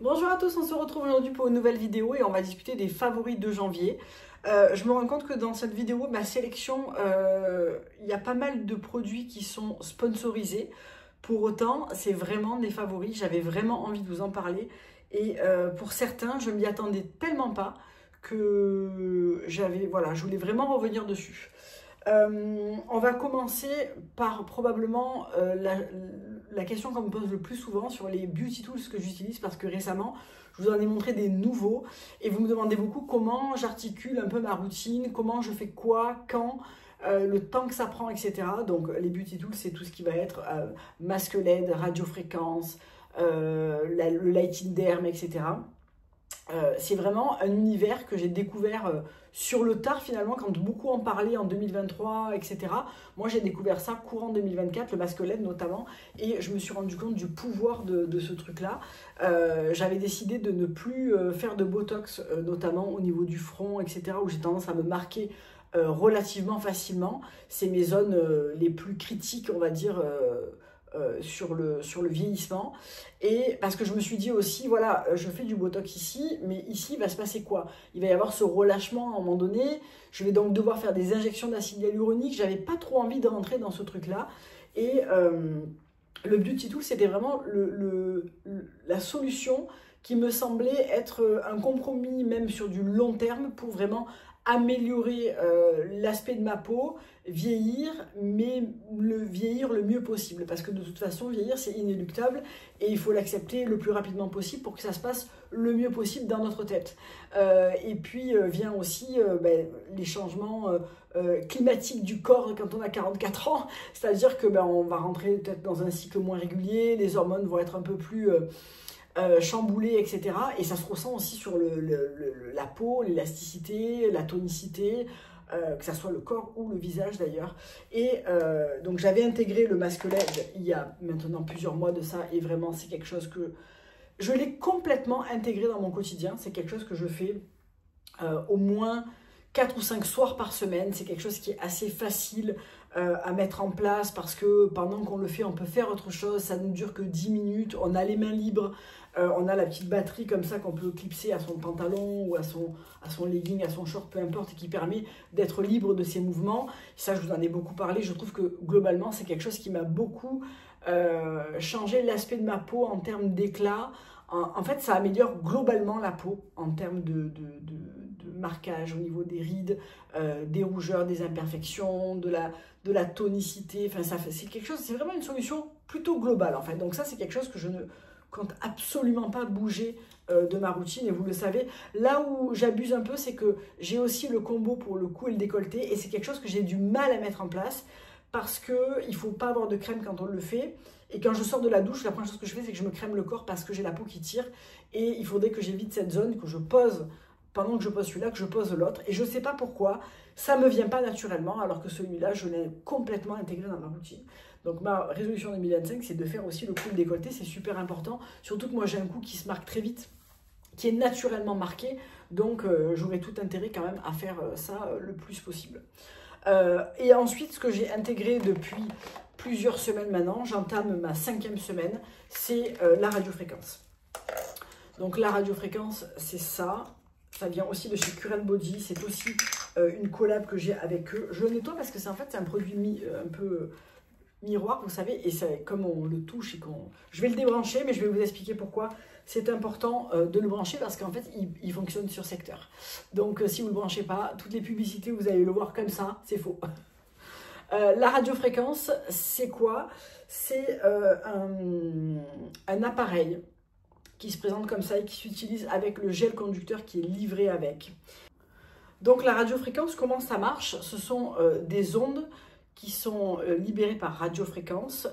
Bonjour à tous, on se retrouve aujourd'hui pour une nouvelle vidéo et on va discuter des favoris de janvier. Je me rends compte que dans cette vidéo, ma sélection, il y a pas mal de produits qui sont sponsorisés. Pour autant, c'est vraiment des favoris, j'avais vraiment envie de vous en parler. Et pour certains, je ne m'y attendais tellement pas que voilà, je voulais vraiment revenir dessus. On va commencer par probablement la question qu'on me pose le plus souvent sur les beauty tools que j'utilise, parce que récemment je vous en ai montré des nouveaux et vous me demandez beaucoup comment j'articule un peu ma routine, comment je fais quoi, quand, le temps que ça prend, etc. Donc les beauty tools, c'est tout ce qui va être masque LED, radiofréquence, le lighting derme, etc. C'est vraiment un univers que j'ai découvert sur le tard finalement, quand beaucoup en parlaient en 2023, etc. Moi j'ai découvert ça courant 2024, le masque LED notamment, et je me suis rendu compte du pouvoir de ce truc-là. J'avais décidé de ne plus faire de Botox, notamment au niveau du front, etc., où j'ai tendance à me marquer relativement facilement. C'est mes zones les plus critiques, on va dire, sur le vieillissement. Et parce que je me suis dit aussi, voilà, je fais du Botox ici, mais ici il va se passer quoi? Il va y avoir ce relâchement à un moment donné, je vais donc devoir faire des injections d'acide hyaluronique. J'avais pas trop envie de rentrer dans ce truc là, et le Beauty Tool, c'était vraiment la solution qui me semblait être un compromis, même sur du long terme, pour vraiment améliorer l'aspect de ma peau, vieillir, mais vieillir le mieux possible, parce que de toute façon vieillir c'est inéluctable et il faut l'accepter le plus rapidement possible pour que ça se passe le mieux possible dans notre tête. Et puis vient aussi les changements climatiques du corps quand on a 44 ans, c'est-à-dire que on va rentrer peut-être dans un cycle moins régulier, les hormones vont être un peu plus chamboulé, etc. Et ça se ressent aussi sur la peau, l'élasticité, la tonicité, que ça soit le corps ou le visage d'ailleurs. Et donc j'avais intégré le masque LED il y a maintenant plusieurs mois de ça, et vraiment c'est quelque chose que je l'ai complètement intégré dans mon quotidien. C'est quelque chose que je fais au moins 4 ou 5 soirs par semaine. C'est quelque chose qui est assez facile à mettre en place, parce que pendant qu'on le fait, on peut faire autre chose. Ça ne dure que 10 minutes, on a les mains libres, on a la petite batterie comme ça qu'on peut clipser à son pantalon ou à son legging, à son short, peu importe, et qui permet d'être libre de ses mouvements. Ça, je vous en ai beaucoup parlé. Je trouve que globalement, c'est quelque chose qui m'a beaucoup changé l'aspect de ma peau en termes d'éclat. En fait, ça améliore globalement la peau en termes de marquage au niveau des rides, des rougeurs, des imperfections, de la tonicité. Enfin, c'est quelque chose, c'est vraiment une solution plutôt globale en fait. Donc ça, c'est quelque chose que je ne compte absolument pas bouger de ma routine, et vous le savez. Là où j'abuse un peu, c'est que j'ai aussi le combo pour le cou et le décolleté, et c'est quelque chose que j'ai du mal à mettre en place, parce qu'il ne faut pas avoir de crème quand on le fait. Et quand je sors de la douche, la première chose que je fais, c'est que je me crème le corps, parce que j'ai la peau qui tire. Et il faudrait que j'évite cette zone, que je pose, pendant que je pose celui-là, que je pose l'autre. Et je ne sais pas pourquoi, ça ne me vient pas naturellement, alors que celui-là, je l'ai complètement intégré dans ma routine. Donc ma résolution 2025, c'est de faire aussi le cou et le décolleté. C'est super important. Surtout que moi, j'ai un cou qui se marque très vite, qui est naturellement marqué. Donc j'aurais tout intérêt quand même à faire ça le plus possible. Et ensuite, ce que j'ai intégré depuis plusieurs semaines maintenant, j'entame ma 5e semaine, c'est la radiofréquence. Donc la radiofréquence, c'est ça. Ça vient aussi de chez Curel Body. C'est aussi une collab que j'ai avec eux. Je le nettoie parce que c'est un produit un peu miroir, vous savez. Et comme on le touche et qu'on... Je vais le débrancher, mais je vais vous expliquer pourquoi c'est important de le brancher, parce qu'en fait, il fonctionne sur secteur. Donc si vous ne le branchez pas, toutes les publicités, vous allez le voir comme ça, c'est faux. La radiofréquence, c'est quoi? C'est un appareil qui se présente comme ça et qui s'utilise avec le gel conducteur qui est livré avec. Donc la radiofréquence, comment ça marche? Ce sont des ondes qui sont libérées par radiofréquence.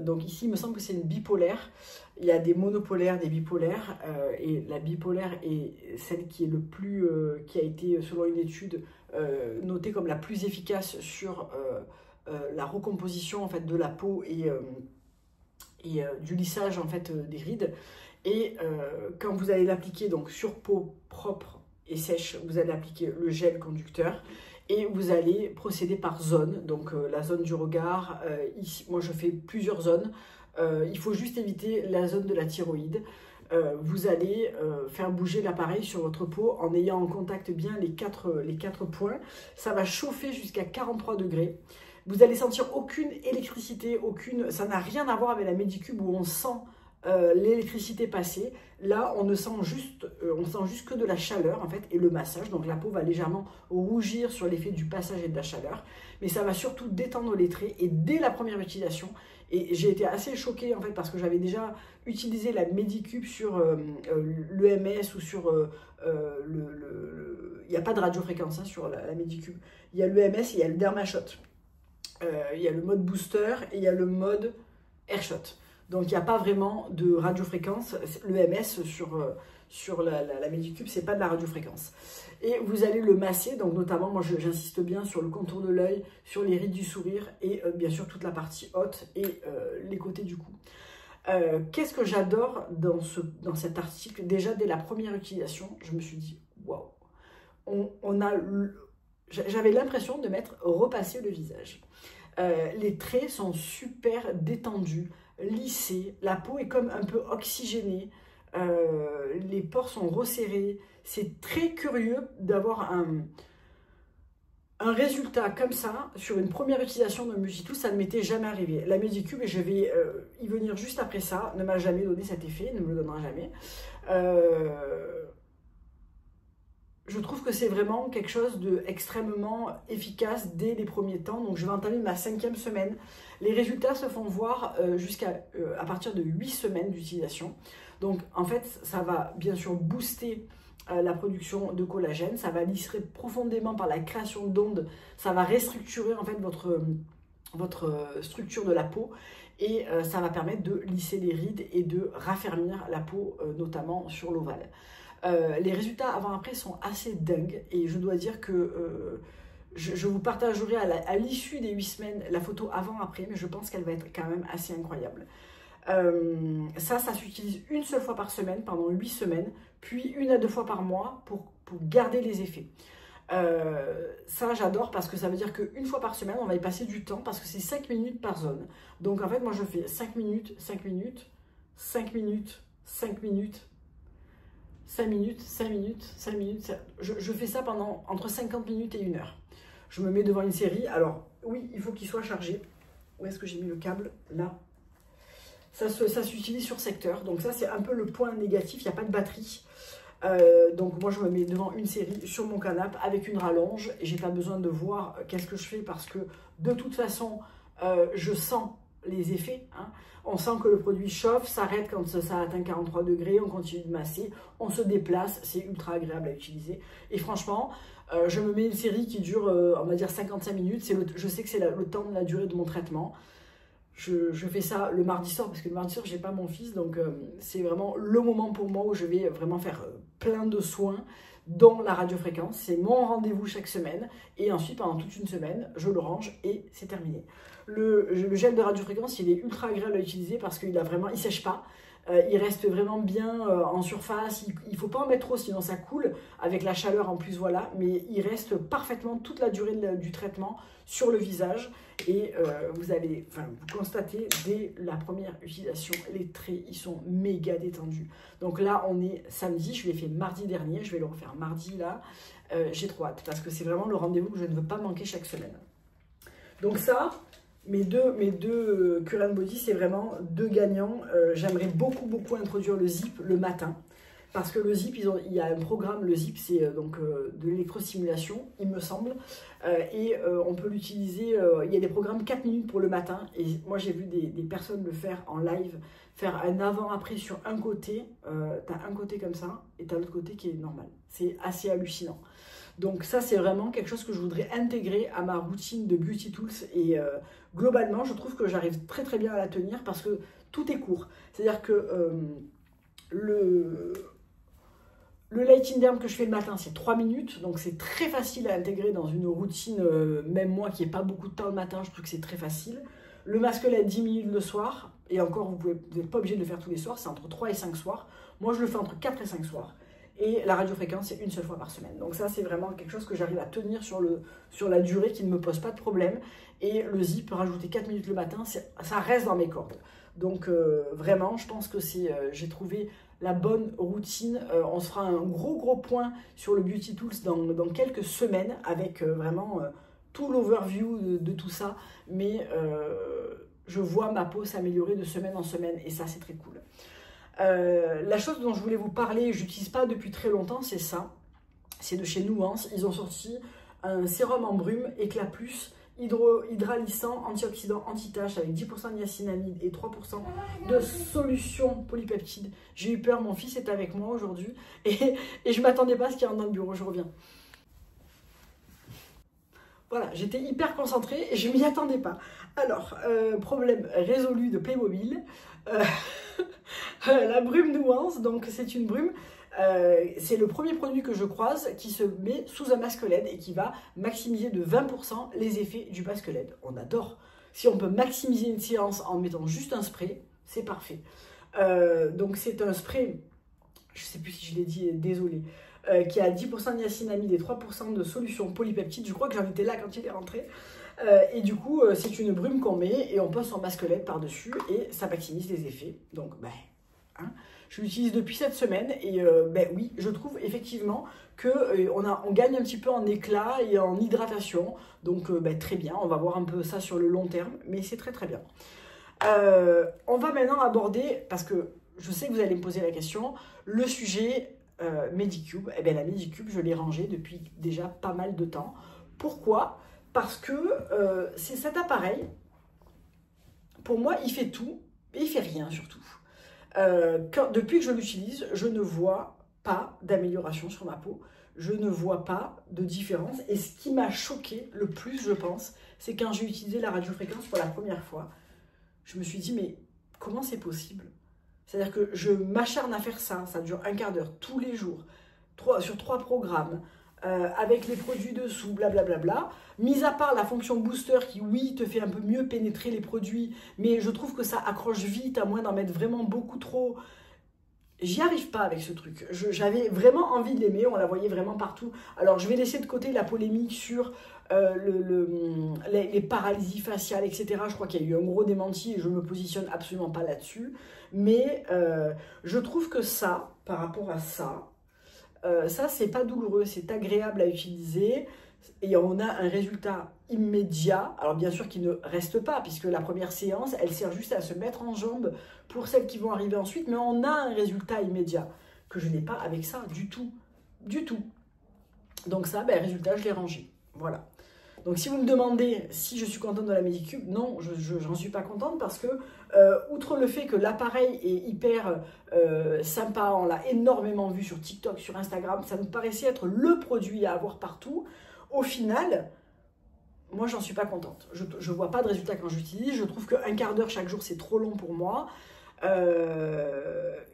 Donc ici, il me semble que c'est une bipolaire. Il y a des monopolaires, des bipolaires, et la bipolaire est celle qui est qui a été, selon une étude, notée comme la plus efficace sur la recomposition en fait de la peau et du lissage en fait des rides. Et quand vous allez l'appliquer donc sur peau propre et sèche, vous allez appliquer le gel conducteur et vous allez procéder par zone. Donc la zone du regard, ici, moi je fais plusieurs zones. Il faut juste éviter la zone de la thyroïde. vous allez faire bouger l'appareil sur votre peau en ayant en contact bien les quatre points. Ça va chauffer jusqu'à 43 degrés. Vous allez sentir aucune électricité, ça n'a rien à voir avec la Medicube où on sent l'électricité passer. Là, on sent juste que de la chaleur en fait et le massage. Donc la peau va légèrement rougir sur l'effet du passage et de la chaleur. Mais ça va surtout détendre les traits et dès la première utilisation. Et j'ai été assez choquée en fait parce que j'avais déjà utilisé la Medicube sur l'EMS ou sur il n'y a pas de radiofréquence hein, sur la Medicube. Il y a l'EMS et il y a le Dermashot. Il y a le mode booster et il y a le mode airshot. Donc il n'y a pas vraiment de radiofréquence. L'EMS sur la Medicube, c'est pas de la radiofréquence. Et vous allez le masser, donc notamment, moi j'insiste bien sur le contour de l'œil, sur les rides du sourire et bien sûr toute la partie haute et les côtés du cou. Qu'est-ce que j'adore dans cet article? Déjà dès la première utilisation, je me suis dit waouh, j'avais l'impression de m'être repassé le visage. Les traits sont super détendus, lissés, la peau est comme un peu oxygénée, les pores sont resserrés. C'est très curieux d'avoir un résultat comme ça sur une première utilisation de Multitools, ça ne m'était jamais arrivé. La Medicube, et je vais y venir juste après ça, ne m'a jamais donné cet effet, ne me le donnera jamais. Je trouve que c'est vraiment quelque chose d'extrêmement efficace dès les premiers temps. Donc je vais entamer ma 5e semaine. Les résultats se font voir à partir de 8 semaines d'utilisation. Donc en fait, ça va bien sûr booster la production de collagène. Ça va lisser profondément par la création d'ondes. Ça va restructurer en fait votre structure de la peau. Et ça va permettre de lisser les rides et de raffermir la peau, notamment sur l'ovale. Les résultats avant-après sont assez dingues et je dois dire que je vous partagerai à l'issue des 8 semaines la photo avant-après, mais je pense qu'elle va être quand même assez incroyable. Ça s'utilise une seule fois par semaine pendant 8 semaines, puis 1 à 2 fois par mois pour garder les effets. Ça j'adore parce que ça veut dire qu'une fois par semaine on va y passer du temps parce que c'est 5 minutes par zone. Donc en fait moi je fais 5 minutes, 5 minutes, 5 minutes, 5 minutes, 5 minutes, 5 minutes, 5 minutes, je fais ça pendant entre 50 minutes et 1 heure. Je me mets devant une série, alors oui, il faut qu'il soit chargé. Où est-ce que j'ai mis le câble? Là. Ça s'utilise sur secteur, donc ça c'est un peu le point négatif, il n'y a pas de batterie. Donc moi je me mets devant une série sur mon canapé avec une rallonge et j'ai pas besoin de voir qu'est-ce que je fais parce que de toute façon je sens les effets. Hein. On sent que le produit chauffe, s'arrête quand ça atteint 43 degrés, on continue de masser, on se déplace, c'est ultra agréable à utiliser. Et franchement, je me mets une série qui dure, on va dire 55 minutes, je sais que c'est le temps de la durée de mon traitement. Je fais ça le mardi soir, parce que le mardi soir, j'ai pas mon fils, donc c'est vraiment le moment pour moi où je vais vraiment faire plein de soins, dont la radiofréquence. C'est mon rendez-vous chaque semaine, et ensuite, pendant toute une semaine, je le range et c'est terminé. Le gel de radiofréquence, il est ultra agréable à utiliser parce qu'il ne sèche pas. Il reste vraiment bien en surface, il ne faut pas en mettre trop sinon ça coule, avec la chaleur en plus voilà, mais il reste parfaitement toute la durée du traitement sur le visage et vous constatez dès la première utilisation, les traits ils sont méga détendus. Donc là on est samedi, je l'ai fait mardi dernier, je vais le refaire mardi là, j'ai trop hâte parce que c'est vraiment le rendez-vous que je ne veux pas manquer chaque semaine. Donc ça... Mes deux Cure and Body, c'est vraiment deux gagnants. J'aimerais beaucoup introduire le Zip le matin. Parce que le Zip, il y a un programme, le Zip, c'est donc de l'électrostimulation, il me semble. Et on peut l'utiliser, il y a des programmes 4 minutes pour le matin. Et moi, j'ai vu des personnes le faire en live, faire un avant-après sur un côté. Tu as un côté comme ça, et tu as l'autre côté qui est normal. C'est assez hallucinant. Donc ça, c'est vraiment quelque chose que je voudrais intégrer à ma routine de Beauty Tools. Et globalement, je trouve que j'arrive très bien à la tenir parce que tout est court. C'est-à-dire que le lighting derm que je fais le matin, c'est 3 minutes. Donc c'est très facile à intégrer dans une routine, même moi qui n'ai pas beaucoup de temps le matin, je trouve que c'est très facile. Le masque LED, 10 minutes le soir. Et encore, vous n'êtes pas obligé de le faire tous les soirs, c'est entre 3 et 5 soirs. Moi, je le fais entre 4 et 5 soirs. Et la radiofréquence, c'est une seule fois par semaine. Donc ça, c'est vraiment quelque chose que j'arrive à tenir sur la durée qui ne me pose pas de problème. Et le Zip, rajouter 4 minutes le matin, ça reste dans mes cordes. Donc vraiment, je pense que j'ai trouvé la bonne routine. On se fera un gros point sur le Beauty Tools dans quelques semaines avec vraiment tout l'overview de tout ça. Mais je vois ma peau s'améliorer de semaine en semaine et ça, c'est très cool. La chose dont je voulais vous parler, je n'utilise pas depuis très longtemps, c'est ça. C'est de chez Nuance. Ils ont sorti un sérum en brume Éclat Plus hydralissant, antioxydant, anti-tache avec 10% de niacinamide et 3% de solution polypeptide. J'ai eu peur, mon fils est avec moi aujourd'hui et je ne m'attendais pas à ce qu'il rentre dans le bureau, je reviens. Voilà, j'étais hyper concentrée et je ne m'y attendais pas. Alors, problème résolu de Playmobil. La brume Nuance, donc c'est une brume, c'est le premier produit que je croise qui se met sous un masque LED et qui va maximiser de 20% les effets du masque LED. On adore. Si on peut maximiser une séance en mettant juste un spray, c'est parfait. Donc c'est un spray, je ne sais plus si je l'ai dit, désolé, qui a 10% de niacinamide et 3% de solution polypeptide. Je crois que j'en étais là quand il est rentré. Et du coup, c'est une brume qu'on met et on pose son masque LED par-dessus et ça maximise les effets. Donc, je l'utilise depuis cette semaine et oui, je trouve effectivement qu'on gagne un petit peu en éclat et en hydratation. Donc, très bien, on va voir un peu ça sur le long terme, mais c'est très bien. On va maintenant aborder, parce que je sais que vous allez me poser la question, le sujet Medicube. Eh bien, la Medicube, je l'ai rangée depuis déjà pas mal de temps. Pourquoi ? Parce que c'est cet appareil, pour moi, il fait tout et il fait rien surtout. Depuis que je l'utilise, je ne vois pas d'amélioration sur ma peau. Je ne vois pas de différence. Et ce qui m'a choqué le plus, je pense, c'est quand j'ai utilisé la radiofréquence pour la première fois. Je me suis dit, mais comment c'est possible? C'est-à-dire que je m'acharne à faire ça. Ça dure un quart d'heure tous les jours, sur 3 programmes. Avec les produits dessous, blablabla. Mis à part la fonction booster qui, oui, te fait un peu mieux pénétrer les produits, mais je trouve que ça accroche vite, à moins d'en mettre vraiment beaucoup trop. J'y arrive pas avec ce truc. J'avais vraiment envie de l'aimer, on la voyait vraiment partout. Alors, je vais laisser de côté la polémique sur les paralysies faciales, etc. Je crois qu'il y a eu un gros démenti et je ne me positionne absolument pas là-dessus. Mais je trouve que ça, par rapport à ça, ça, c'est pas douloureux, c'est agréable à utiliser et on a un résultat immédiat. Alors bien sûr qu'il ne reste pas puisque la première séance, elle sert juste à se mettre en jambe pour celles qui vont arriver ensuite, mais on a un résultat immédiat que je n'ai pas avec ça du tout, du tout. Donc ça, résultat, je l'ai rangé. Voilà. Donc si vous me demandez si je suis contente de la Medicube, non, j'en suis pas contente parce que, outre le fait que l'appareil est hyper sympa, on l'a énormément vu sur TikTok, sur Instagram, ça nous paraissait être le produit à avoir partout, au final, moi j'en suis pas contente. Je vois pas de résultat quand j'utilise, je trouve qu'un quart d'heure chaque jour c'est trop long pour moi.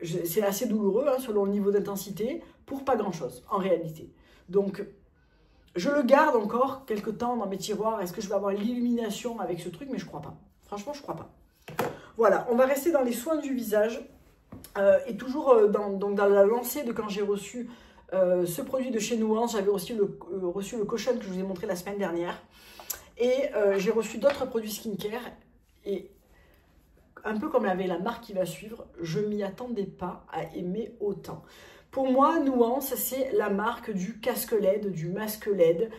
C'est assez douloureux hein, selon le niveau d'intensité, pour pas grand chose en réalité. Donc, je le garde encore quelques temps dans mes tiroirs. Est-ce que je vais avoir l'illumination avec ce truc? Mais je crois pas. Franchement, je crois pas. Voilà, on va rester dans les soins du visage. Et toujours dans la lancée de quand j'ai reçu ce produit de chez Nuance, j'avais reçu le Caution que je vous ai montré la semaine dernière. Et j'ai reçu d'autres produits skincare. Et un peu comme avait la marque qui va suivre, je m'y attendais pas à aimer autant. Pour moi, Nuance, c'est la marque du casque LED, du masque LED.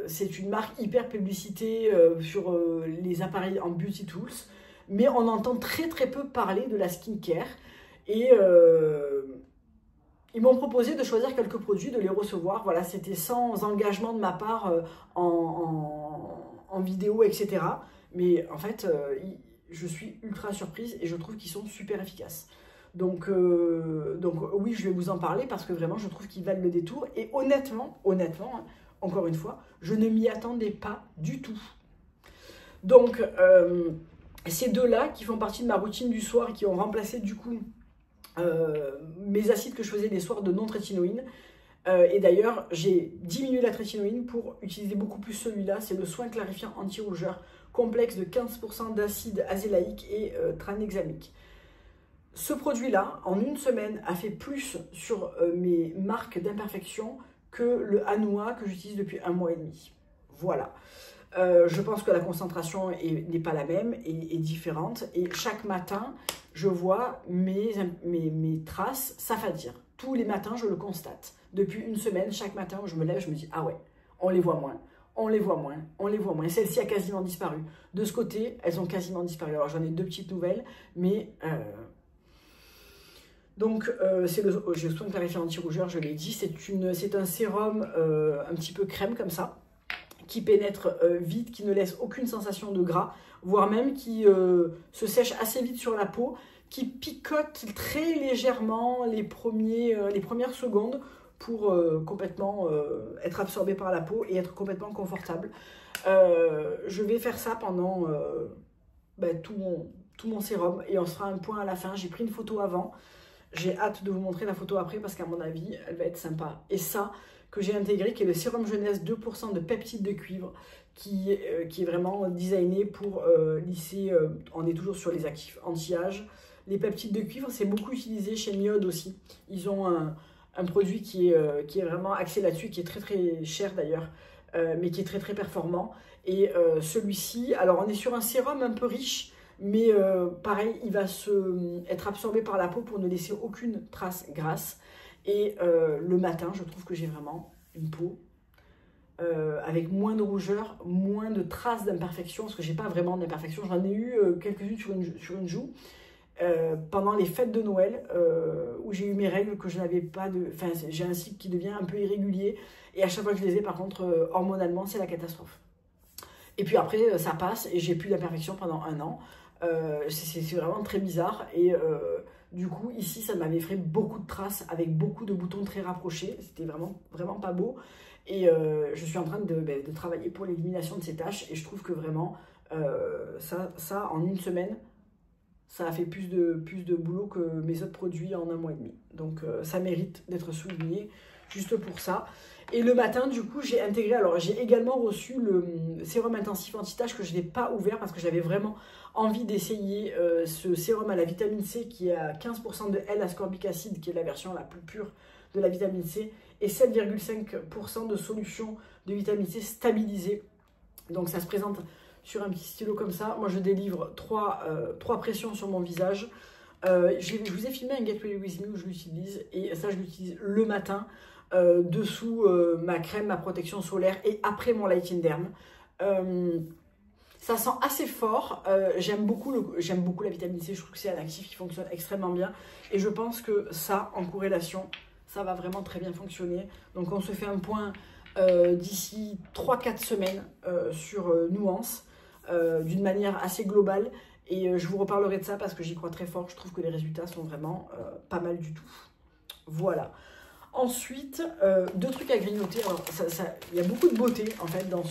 C'est une marque hyper publicitée sur les appareils en Beauty Tools. Mais on entend très peu parler de la skincare. Et ils m'ont proposé de choisir quelques produits, de les recevoir. Voilà, c'était sans engagement de ma part en vidéo, etc. Mais en fait, je suis ultra surprise et je trouve qu'ils sont super efficaces. Donc oui, je vais vous en parler parce que vraiment, je trouve qu'ils valent le détour. Et honnêtement, hein, encore une fois, je ne m'y attendais pas du tout. Donc, ces deux-là qui font partie de ma routine du soir et qui ont remplacé du coup mes acides que je faisais les soirs de non-trétinoïne. Et d'ailleurs, j'ai diminué la trétinoïne pour utiliser beaucoup plus celui-là. C'est le soin clarifiant anti-rougeur complexe de 15% d'acide azélaïque et tranexamique. Ce produit-là, en une semaine, a fait plus sur mes marques d'imperfection que le Anua que j'utilise depuis 1 mois et demi. Voilà. Je pense que la concentration n'est pas la même et est différente. Et chaque matin, je vois mes traces s'affadir. Tous les matins, je le constate. Depuis une semaine, chaque matin où je me lève, je me dis, ah ouais, on les voit moins. On les voit moins, on les voit moins. Celle-ci a quasiment disparu. De ce côté, elles ont quasiment disparu. Alors j'en ai 2 petites nouvelles, mais... Donc c'est le soin clarifiant anti-rougeur, je l'ai dit. C'est un sérum un petit peu crème comme ça, qui pénètre vite, qui ne laisse aucune sensation de gras, voire même qui se sèche assez vite sur la peau, qui picote très légèrement les premières secondes, pour complètement être absorbé par la peau et être complètement confortable. Je vais faire ça pendant tout mon sérum et on se fera un point à la fin. J'ai pris une photo avant, j'ai hâte de vous montrer la photo après parce qu'à mon avis, elle va être sympa. Et ça, que j'ai intégré, qui est le sérum jeunesse 2% de peptides de cuivre, qui est vraiment designé pour lisser, on est toujours sur les actifs anti-âge. Les peptides de cuivre, c'est beaucoup utilisé chez Miode aussi. Ils ont un produit qui est vraiment axé là-dessus, qui est très très cher d'ailleurs, mais qui est très très performant. Et celui-ci, alors on est sur un sérum un peu riche, mais pareil, il va être absorbé par la peau pour ne laisser aucune trace grasse. Et le matin, je trouve que j'ai vraiment une peau avec moins de rougeur, moins de traces d'imperfection, parce que j'ai pas vraiment d'imperfection. J'en ai eu quelques-unes sur une joue. Pendant les fêtes de Noël où j'ai eu mes règles, que je n'avais pas de... Enfin, j'ai un cycle qui devient un peu irrégulier et à chaque fois que je les ai, par contre, hormonalement, c'est la catastrophe. Et puis après, ça passe et j'ai plus d'imperfection pendant 1 an. C'est vraiment très bizarre et du coup, ici, ça m'avait fait beaucoup de traces avec beaucoup de boutons très rapprochés. C'était vraiment, vraiment pas beau. Et je suis en train de travailler pour l'élimination de ces taches et je trouve que vraiment, ça en une semaine, ça a fait plus de boulot que mes autres produits en 1 mois et demi. Donc ça mérite d'être souligné juste pour ça. Et le matin, du coup, j'ai intégré, alors j'ai également reçu le sérum intensif anti-tache que je n'ai pas ouvert parce que j'avais vraiment envie d'essayer ce sérum à la vitamine C qui a 15% de L-ascorbic acide, qui est la version la plus pure de la vitamine C, et 7,5% de solution de vitamine C stabilisée. Donc ça se présente sur un petit stylo comme ça. Moi, je délivre 3 pressions sur mon visage. Je vous ai filmé un Get Ready With Me où je l'utilise. Et ça, je l'utilise le matin, dessous ma crème, ma protection solaire et après mon Light Derm. Ça sent assez fort. J'aime beaucoup la vitamine C. Je trouve que c'est un actif qui fonctionne extrêmement bien. Et je pense que ça, en corrélation, ça va vraiment très bien fonctionner. Donc, on se fait un point d'ici 3-4 semaines sur Nuance. D'une manière assez globale et je vous reparlerai de ça parce que j'y crois très fort. Je trouve que les résultats sont vraiment pas mal du tout. Voilà. Ensuite, 2 trucs à grignoter. Alors, il y a beaucoup de beauté en fait dans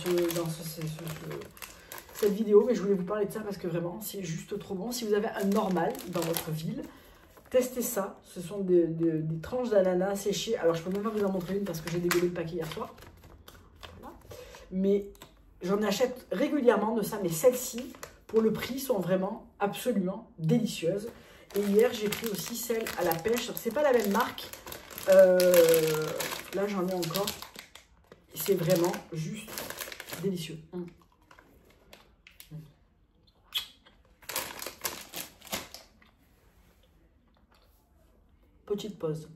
cette vidéo, mais je voulais vous parler de ça parce que vraiment c'est juste trop bon. Si vous avez un normal dans votre ville, testez ça. Ce sont des tranches d'ananas séchées. Alors je peux même pas vous en montrer une parce que j'ai dégueulé le paquet hier soir. Voilà. Mais j'en achète régulièrement de ça, mais celles-ci, pour le prix, sont vraiment absolument délicieuses. Et hier, j'ai pris aussi celle à la pêche. C'est pas la même marque. Là, j'en ai encore. C'est vraiment juste délicieux. Petite pause.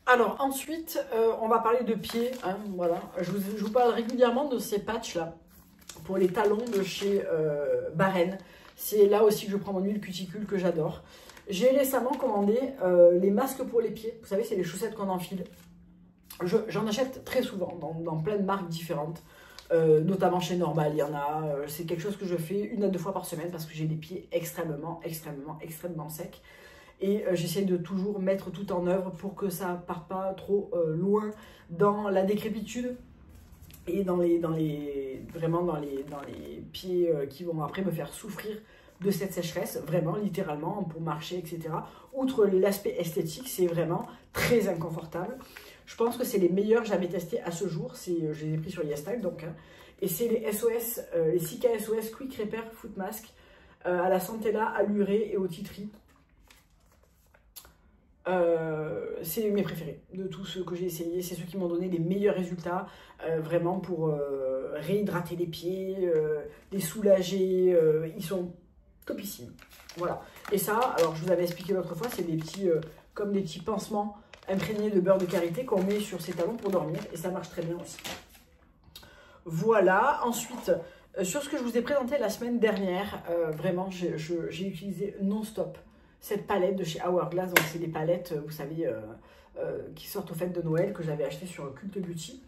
Alors ensuite, on va parler de pieds. Hein, voilà. Je vous parle régulièrement de ces patchs là pour les talons de chez Baren. C'est là aussi que je prends mon huile cuticule que j'adore. J'ai récemment commandé les masques pour les pieds. Vous savez, c'est les chaussettes qu'on enfile. J'en achète très souvent dans plein de marques différentes. Notamment chez Normal, il y en a. C'est quelque chose que je fais 1 à 2 fois par semaine parce que j'ai les pieds extrêmement secs. Et j'essaie de toujours mettre tout en œuvre pour que ça ne parte pas trop loin dans la décrépitude et vraiment dans les pieds qui vont après me faire souffrir de cette sécheresse, vraiment littéralement pour marcher, etc. Outre l'aspect esthétique, c'est vraiment très inconfortable. Je pense que c'est les meilleurs jamais testés à ce jour. Je les ai pris sur YesStyle donc. Hein, et c'est les SOS, les Sika SOS Quick Repair Foot Mask à la Centella, à l'urée et au titri. C'est mes préférés de tous ceux que j'ai essayés. C'est ceux qui m'ont donné les meilleurs résultats vraiment pour réhydrater les pieds, les soulager, ils sont topissimes. Voilà. Et ça, alors je vous avais expliqué l'autre fois, c'est des petits, comme des petits pansements imprégnés de beurre de karité qu'on met sur ses talons pour dormir. Et ça marche très bien aussi. Voilà. Ensuite, sur ce que je vous ai présenté la semaine dernière, vraiment, j'ai utilisé non-stop cette palette de chez Hourglass. Donc, c'est des palettes, vous savez, qui sortent aux fêtes de Noël, que j'avais acheté sur Cult Beauty.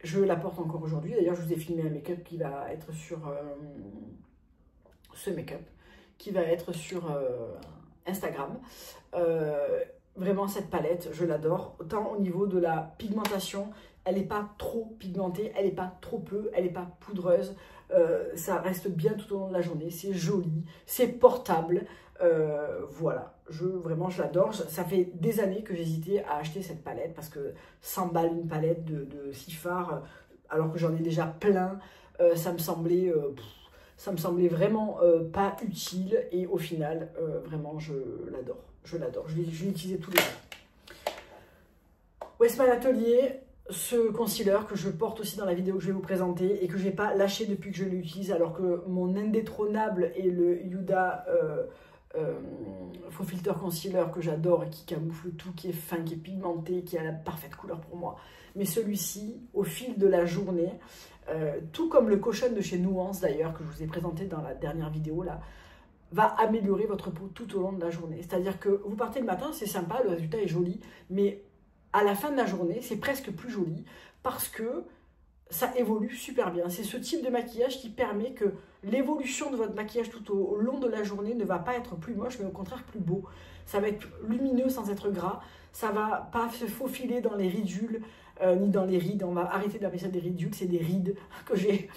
Je la porte encore aujourd'hui. D'ailleurs, je vous ai filmé un make-up qui va être sur ce make-up, qui va être sur Instagram. Vraiment, cette palette, je l'adore. Autant au niveau de la pigmentation, elle n'est pas trop pigmentée, elle n'est pas trop peu, elle n'est pas poudreuse. Ça reste bien tout au long de la journée, c'est joli, c'est portable. Voilà, vraiment je l'adore. Ça fait des années que j'hésitais à acheter cette palette parce que 100 balles une palette de 6 fards, alors que j'en ai déjà plein, ça me semblait vraiment pas utile. Et au final, vraiment, je l'adore. Je l'adore. Je l'ai utilisé tous les jours. Westman Atelier, ce concealer que je porte aussi dans la vidéo que je vais vous présenter et que je n'ai pas lâché depuis que je l'utilise, alors que mon indétrônable est le Huda Faux Filter Concealer que j'adore et qui camoufle tout, qui est fin, qui est pigmenté, qui a la parfaite couleur pour moi. Mais celui-ci, au fil de la journée, tout comme le Caution de chez Nuance d'ailleurs, que je vous ai présenté dans la dernière vidéo là, va améliorer votre peau tout au long de la journée. C'est-à-dire que vous partez le matin, c'est sympa, le résultat est joli, mais à la fin de la journée, c'est presque plus joli parce que ça évolue super bien. C'est ce type de maquillage qui permet que l'évolution de votre maquillage tout au long de la journée ne va pas être plus moche, mais au contraire plus beau. Ça va être lumineux sans être gras, ça va pas se faufiler dans les ridules, ni dans les rides. On va arrêter d'appeler ça des ridules, c'est des rides que j'ai.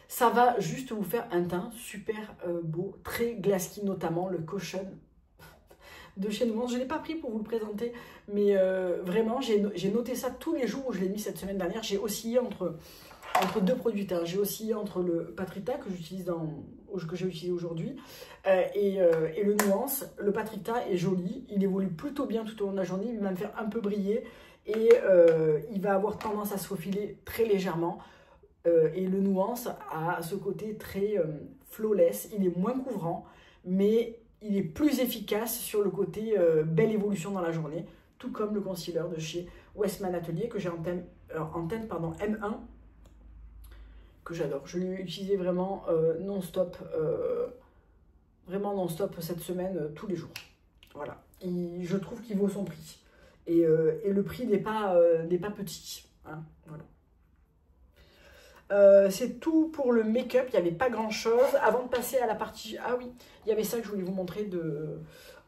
Ça va juste vous faire un teint super beau, très glassy, notamment le Caution de chez Nuance. Je ne l'ai pas pris pour vous le présenter, mais vraiment, j'ai noté ça tous les jours où je l'ai mis cette semaine dernière. J'ai oscillé entre deux produits teints. J'ai oscillé entre le Patrita que j'ai utilisé aujourd'hui et le Nuance. Le Patrita est joli, il évolue plutôt bien tout au long de la journée, il va me faire un peu briller et il va avoir tendance à se faufiler très légèrement. Et le Nuance a ce côté très flawless, il est moins couvrant, mais il est plus efficace sur le côté belle évolution dans la journée, tout comme le concealer de chez Westman Atelier que j'ai en teinte M1, que j'adore. Je l'ai utilisé vraiment non-stop, cette semaine, tous les jours. Voilà, je trouve qu'il vaut son prix. Et le prix n'est pas petit. Hein, voilà. C'est tout pour le make-up, il n'y avait pas grand chose. Avant de passer à la partie... Ah oui, il y avait ça que je voulais vous montrer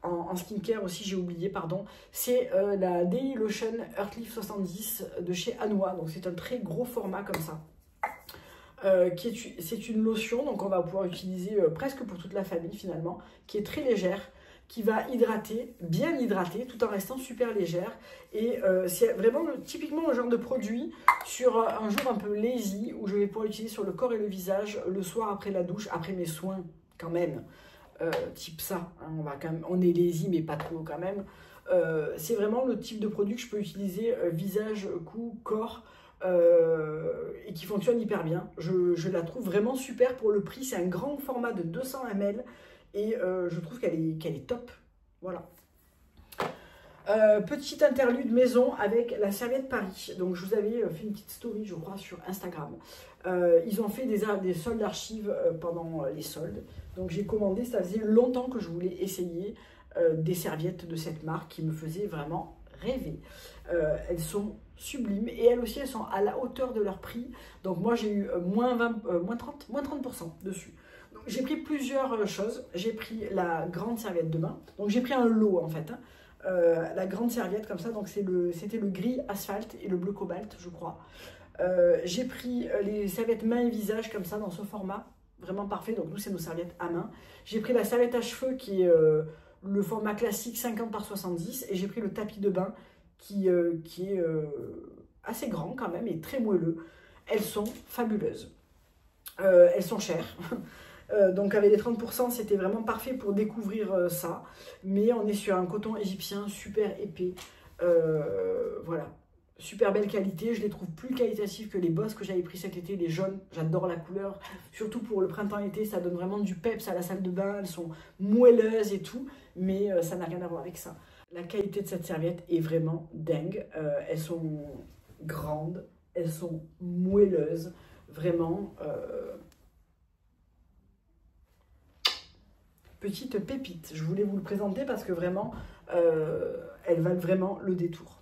en skincare aussi, j'ai oublié, pardon. C'est la Daily Lotion Earthleaf 70 de chez Anua. Donc c'est un très gros format comme ça. C'est une lotion, donc on va pouvoir utiliser presque pour toute la famille finalement, qui est très légère, qui va hydrater, bien hydrater, tout en restant super légère. Et c'est vraiment typiquement le genre de produit sur un jour un peu lazy, où je vais pouvoir l'utiliser sur le corps et le visage, le soir après la douche, après mes soins quand même, type ça. Hein, on est lazy mais pas trop quand même. C'est vraiment le type de produit que je peux utiliser visage, cou, corps, et qui fonctionne hyper bien. Je la trouve vraiment super pour le prix. C'est un grand format de 200 ml. Et je trouve qu'elle est top. Voilà. Petite interlude maison avec la serviette Paris. Donc je vous avais fait une petite story, je crois, sur Instagram. Ils ont fait des soldes d'archives pendant les soldes. Donc j'ai commandé, ça faisait longtemps que je voulais essayer des serviettes de cette marque qui me faisaient vraiment rêver. Elles sont sublimes et elles aussi, elles sont à la hauteur de leur prix. Donc moi j'ai eu moins 30% dessus. J'ai pris plusieurs choses. J'ai pris la grande serviette de bain. Donc j'ai pris un lot en fait. Hein. La grande serviette comme ça. Donc c'était le gris asphalte et le bleu cobalt, je crois. J'ai pris les serviettes main et visage comme ça dans ce format. Vraiment parfait. Donc nous c'est nos serviettes à main. J'ai pris la serviette à cheveux qui est le format classique 50 par 70. Et j'ai pris le tapis de bain qui est assez grand quand même et très moelleux. Elles sont fabuleuses. Elles sont chères. Donc avec les 30%, c'était vraiment parfait pour découvrir ça. Mais on est sur un coton égyptien super épais. Voilà, super belle qualité, je les trouve plus qualitatifs que les Boss que j'avais pris cet été, les jaunes, j'adore la couleur, surtout pour le printemps-été, ça donne vraiment du peps à la salle de bain, elles sont moelleuses et tout, mais ça n'a rien à voir avec ça. La qualité de cette serviette est vraiment dingue, elles sont grandes, elles sont moelleuses, vraiment, petite pépite, je voulais vous le présenter parce que vraiment, elles valent vraiment le détour.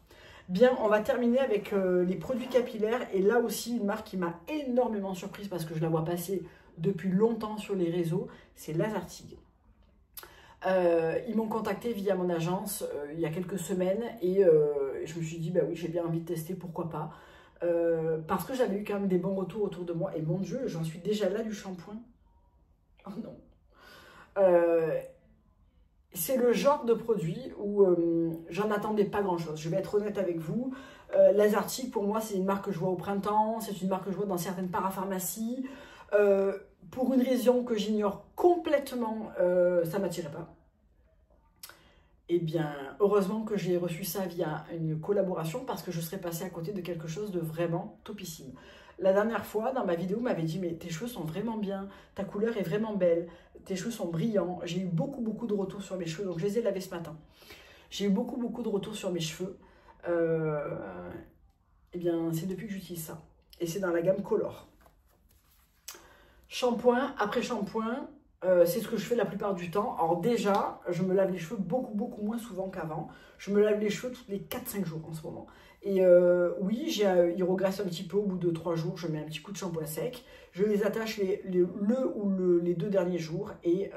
Bien, on va terminer avec les produits capillaires et là aussi une marque qui m'a énormément surprise parce que je la vois passer depuis longtemps sur les réseaux, c'est Lazartigue. Ils m'ont contacté via mon agence il y a quelques semaines et je me suis dit bah oui j'ai bien envie de tester, pourquoi pas, parce que j'avais eu quand même des bons retours autour de moi et mon Dieu j'en suis déjà là du shampoing. Oh non. C'est le genre de produit où j'en attendais pas grand chose. Je vais être honnête avec vous. Lazartigue, pour moi, c'est une marque que je vois au printemps. C'est une marque que je vois dans certaines parapharmacies. Pour une raison que j'ignore complètement, ça ne m'attirait pas. Eh bien, heureusement que j'ai reçu ça via une collaboration parce que je serais passée à côté de quelque chose de vraiment topissime. La dernière fois, dans ma vidéo, on m'avait dit « mais tes cheveux sont vraiment bien, ta couleur est vraiment belle, tes cheveux sont brillants ». J'ai eu beaucoup de retours sur mes cheveux, donc je les ai lavés ce matin. J'ai eu beaucoup de retours sur mes cheveux. Eh bien, c'est depuis que j'utilise ça. Et c'est dans la gamme Color. Shampoing après shampoing, c'est ce que je fais la plupart du temps. Alors déjà, je me lave les cheveux beaucoup moins souvent qu'avant. Je me lave les cheveux tous les 4-5 jours en ce moment. Et oui, ils regressent un petit peu au bout de 3 jours. Je mets un petit coup de shampoing sec. Je les attache les 2 derniers jours et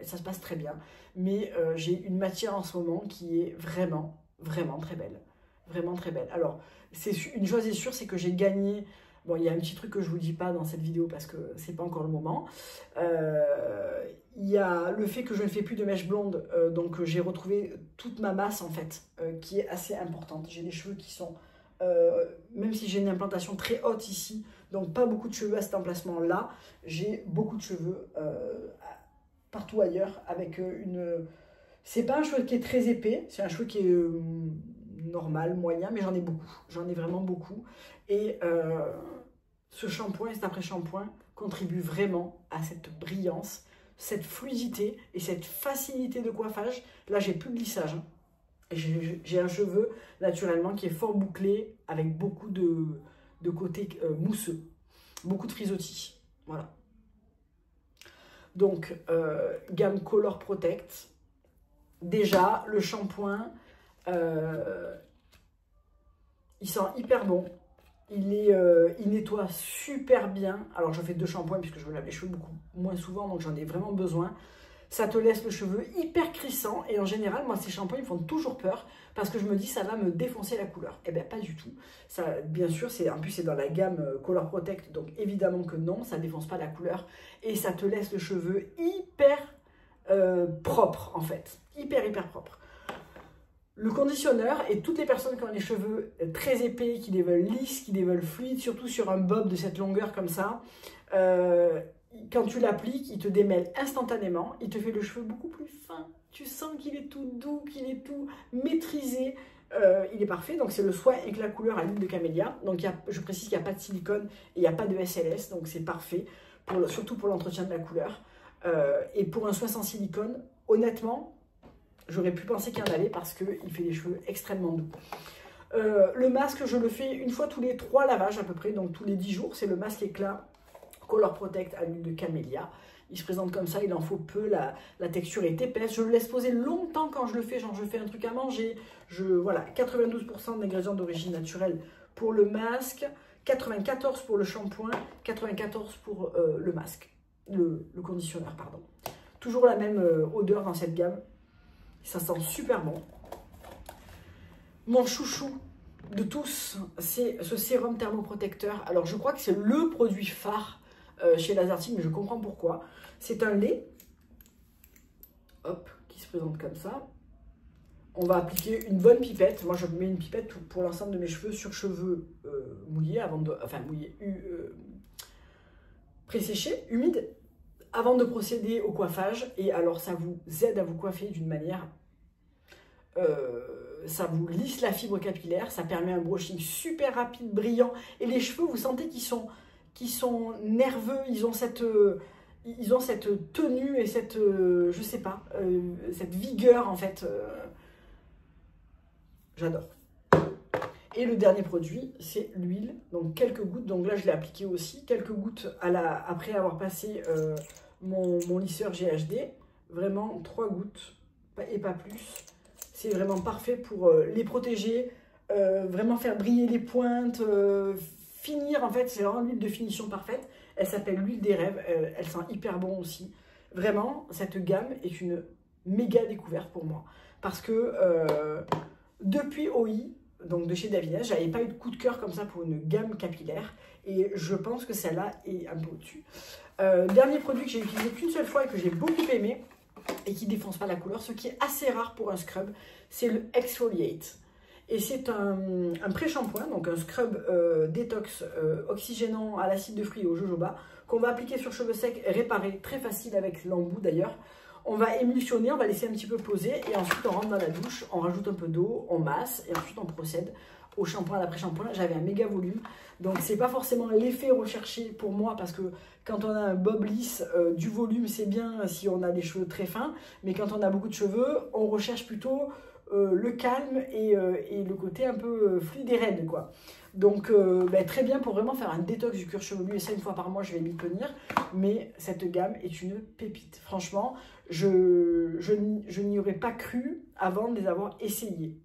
ça se passe très bien. Mais j'ai une matière en ce moment qui est vraiment très belle. Vraiment très belle. Alors, une chose est sûre, c'est que j'ai gagné... Bon, il y a un petit truc que je ne vous dis pas dans cette vidéo parce que ce n'est pas encore le moment. Il y a le fait que je ne fais plus de mèches blondes, donc j'ai retrouvé toute ma masse en fait, qui est assez importante. J'ai des cheveux qui sont, même si j'ai une implantation très haute ici, donc pas beaucoup de cheveux à cet emplacement-là, j'ai beaucoup de cheveux partout ailleurs avec une... C'est pas un cheveu qui est très épais, c'est un cheveu qui est normal, moyen, mais j'en ai beaucoup. J'en ai vraiment beaucoup. Et ce shampoing et cet après-shampoing contribuent vraiment à cette brillance, cette fluidité et cette facilité de coiffage. Là, j'ai plus de lissage. Hein. J'ai un cheveu naturellement qui est fort bouclé avec beaucoup de côté mousseux, beaucoup de frisottis. Voilà. Donc, gamme Color Protect. Déjà, le shampoing, il sent hyper bon. Il nettoie super bien. Alors, je fais 2 shampoings puisque je me lave les cheveux beaucoup moins souvent, donc j'en ai vraiment besoin. Ça te laisse le cheveu hyper crissant. Et en général, moi, ces shampoings, ils me font toujours peur parce que je me dis, ça va me défoncer la couleur. Eh bien, pas du tout. Ça, bien sûr, en plus, c'est dans la gamme Color Protect, donc évidemment que non, ça ne défonce pas la couleur. Et ça te laisse le cheveu hyper propre, en fait. Hyper propre. Le conditionneur, et toutes les personnes qui ont les cheveux très épais, qui les veulent lisses, qui les veulent fluides, surtout sur un bob de cette longueur comme ça, quand tu l'appliques, il te démêle instantanément, il te fait le cheveu beaucoup plus fin. Tu sens qu'il est tout doux, qu'il est tout maîtrisé. Il est parfait, donc c'est le soin éclat couleur à l'huile de camélia. Donc je précise qu'il n'y a pas de silicone et il n'y a pas de SLS, donc c'est parfait, surtout pour l'entretien de la couleur. Et pour un soin sans silicone, honnêtement, j'aurais pu penser qu'il y en avait parce qu'il fait des cheveux extrêmement doux. Le masque, je le fais une fois tous les 3 lavages à peu près, donc tous les 10 jours. C'est le masque éclat Color Protect à l'huile de camélia. Il se présente comme ça, il en faut peu, la texture est épaisse. Je le laisse poser longtemps quand je le fais, genre je fais un truc à manger. Voilà, 92% d'ingrédients d'origine naturelle pour le masque, 94% pour le shampoing, 94% pour le masque, le conditionneur, pardon. Toujours la même odeur dans cette gamme. Ça sent super bon. Mon chouchou de tous, c'est ce sérum thermoprotecteur. Alors, je crois que c'est le produit phare chez Lazartigue, mais je comprends pourquoi. C'est un lait, hop, qui se présente comme ça. On va appliquer une bonne pipette. Moi, je mets une pipette pour l'ensemble de mes cheveux sur cheveux mouillés, pré-séchés, humides, avant de procéder au coiffage. Et alors, ça vous aide à vous coiffer d'une manière Ça vous lisse la fibre capillaire, ça permet un brushing super rapide, brillant. Et les cheveux, vous sentez qu'ils sont nerveux, ils ont cette tenue et cette, je sais pas, cette vigueur en fait. J'adore. Et le dernier produit, c'est l'huile. Donc quelques gouttes, donc là je l'ai appliqué aussi, quelques gouttes après avoir passé mon lisseur GHD. Vraiment 3 gouttes et pas plus. C'est vraiment parfait pour les protéger, vraiment faire briller les pointes, finir en fait, c'est vraiment l'huile de finition parfaite. Elle s'appelle l'huile des rêves, elle sent hyper bon aussi. Vraiment, cette gamme est une méga découverte pour moi. Parce que depuis OI, donc de chez Davines, j'avais pas eu de coup de cœur comme ça pour une gamme capillaire. Et je pense que celle-là est un peu au-dessus. Dernier produit que j'ai utilisé qu'une seule fois et que j'ai beaucoup aimé, et qui ne défonce pas la couleur, ce qui est assez rare pour un scrub, c'est le Exfoliate. Et c'est un pré-shampoing, donc un scrub détox oxygénant à l'acide de fruits et au jojoba, qu'on va appliquer sur cheveux secs, réparer, très facile avec l'embout d'ailleurs. On va émulsionner, on va laisser un petit peu poser, et ensuite on rentre dans la douche, on rajoute un peu d'eau, on masse, et ensuite on procède au shampoing, à l'après-shampoing. J'avais un méga volume, donc c'est pas forcément l'effet recherché pour moi, parce que quand on a un bob lisse, du volume c'est bien si on a des cheveux très fins, mais quand on a beaucoup de cheveux, on recherche plutôt le calme et le côté un peu fluide et raide, quoi. Donc très bien pour vraiment faire un détox du cuir chevelu, et ça une fois par mois je vais m'y tenir. Mais cette gamme est une pépite, franchement je n'y aurais pas cru avant de les avoir essayés.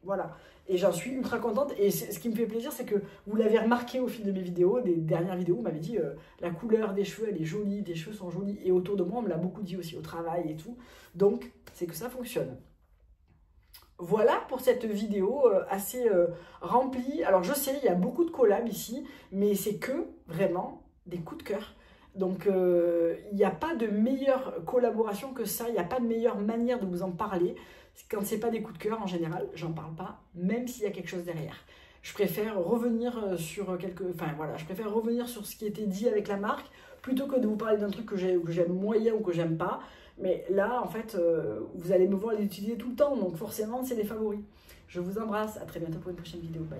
Voilà, et j'en suis ultra contente. Et ce qui me fait plaisir, c'est que vous l'avez remarqué au fil de mes vidéos, des dernières vidéos, vous m'avez dit la couleur des cheveux, elle est jolie, tes cheveux sont jolis. Et autour de moi, on me l'a beaucoup dit aussi au travail et tout. Donc, c'est que ça fonctionne. Voilà pour cette vidéo assez remplie. Alors, je sais, il y a beaucoup de collabs ici, mais c'est que vraiment des coups de cœur. Donc, il n'y a pas de meilleure collaboration que ça. Il n'y a pas de meilleure manière de vous en parler. Quand ce n'est pas des coups de cœur, en général, j'en parle pas, même s'il y a quelque chose derrière. Je préfère revenir sur je préfère revenir sur ce qui était dit avec la marque, plutôt que de vous parler d'un truc que j'aime moyen ou que j'aime pas. Mais là, en fait, vous allez me voir les utiliser tout le temps, donc forcément, c'est des favoris. Je vous embrasse, à très bientôt pour une prochaine vidéo. Bye.